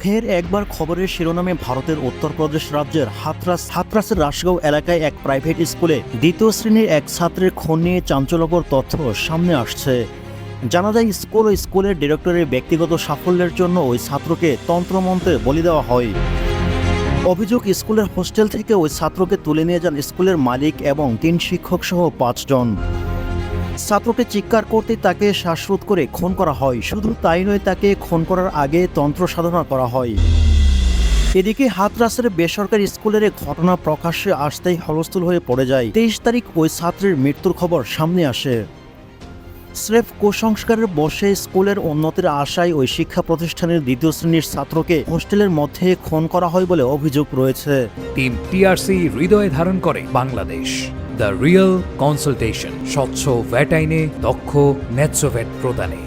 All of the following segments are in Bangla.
ফের একবার খবরের শিরোনামে ভারতের উত্তরপ্রদেশ রাজ্যের হাথরাসের রাশগাঁও এলাকায় এক প্রাইভেট স্কুলে দ্বিতীয় শ্রেণীর এক ছাত্রের খুন নিয়ে চাঞ্চল্যকর তথ্য সামনে আসছে। জানা যায়, স্কুল ও স্কুলের ডিরেক্টরের ব্যক্তিগত সাফল্যের জন্য ওই ছাত্রকে তন্ত্রমন্ত্রে বলি দেওয়া হয়। অভিযোগ, স্কুলের হোস্টেল থেকে ওই ছাত্রকে তুলে নিয়ে যান স্কুলের মালিক এবং 3 শিক্ষক সহ 5 জন। ছাত্রকে চিৎকার করতে তাকে শ্বাসরোধ করে খুন করা হয়। শুধু তাই নয়, তাকে খুন করার আগে তন্ত্র সাধনা করা হয়। এদিকে হাথরাসের বেসরকারি স্কুলের ঘটনা প্রকাশ্যে আসতেই হলস্থল হয়ে পড়ে যায়। 23 তারিখ ওই ছাত্রের মৃত্যুর খবর সামনে আসে। স্রেফ কুসংস্কারের বশে স্কুলের উন্নতির আশায় ওই শিক্ষা প্রতিষ্ঠানের দ্বিতীয় শ্রেণীর ছাত্রকে হোস্টেলের মধ্যে খুন করা হয় বলে অভিযোগ রয়েছে। টিম টিআরসি হৃদয়ে ধারণ করে বাংলাদেশ। দ্য রিয়েল কনসালটেশন, স্বচ্ছ ভ্যাট আইনে দক্ষ ন্যায্য ভ্যাট প্রদানে।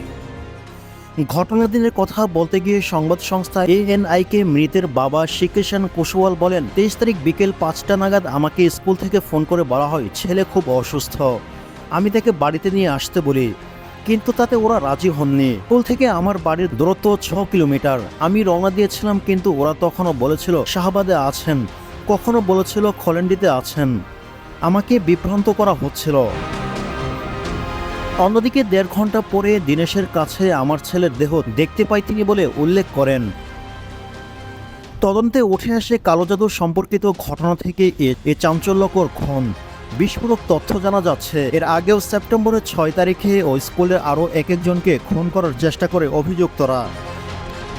ঘটনার দিনের কথা বলতে গিয়ে সংবাদ সংস্থা ANI-কে মৃতের বাবা শিকেশন কুশওয়াল বলেন, 23 তারিখ বিকেল 5টা নাগাদ আমাকে স্কুল থেকে ফোন করে বলা হয় ছেলে খুব অসুস্থ। আমি তাকে বাড়িতে নিয়ে আসতে বলি, কিন্তু তাতে ওরা রাজি হননি। স্কুল থেকে আমার বাড়ির দূরত্ব 6 কিলোমিটার। আমি রওনা দিয়েছিলাম, কিন্তু ওরা তখনও বলেছিল শাহবাদে আছেন, কখনো বলেছিল খলেন্ডিতে আছেন। আমাকে বিভ্রান্ত করা হচ্ছিল। অন্যদিকে 1.5 ঘন্টা পরে দিনেশের কাছে আমার ছেলের দেহ দেখতে পাই তিনি বলে উল্লেখ করেন। তদন্তে উঠে আসে কালো জাদু সম্পর্কিত ঘটনা থেকে এ চাঞ্চল্যকর খুন। বিস্ফোরক তথ্য জানা যাচ্ছে, এর আগেও সেপ্টেম্বরের 6 তারিখে ওই স্কুলের আরও একজনকে খুন করার চেষ্টা করে অভিযুক্তরা।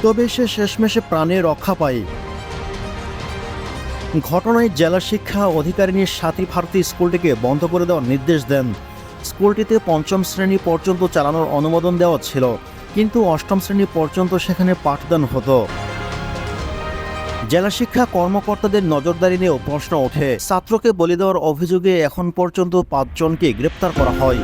তবে সে শেষমেশে প্রাণে রক্ষা পায়। ঘটনায় জেলা শিক্ষা অধিকারিণী স্বাতী ভারতী স্কুলটিকে বন্ধ করে দেওয়ার নির্দেশ দেন। স্কুলটিতে 5ম শ্রেণী পর্যন্ত চালানোর অনুমোদন দেওয়া ছিল, কিন্তু 8ম শ্রেণী পর্যন্ত সেখানে পাঠদান হতো। জেলা শিক্ষা কর্মকর্তাদের নজরদারি নিয়েও প্রশ্ন ওঠে। ছাত্রকে বলি দেওয়ার অভিযোগে এখন পর্যন্ত 5 জনকে গ্রেপ্তার করা হয়।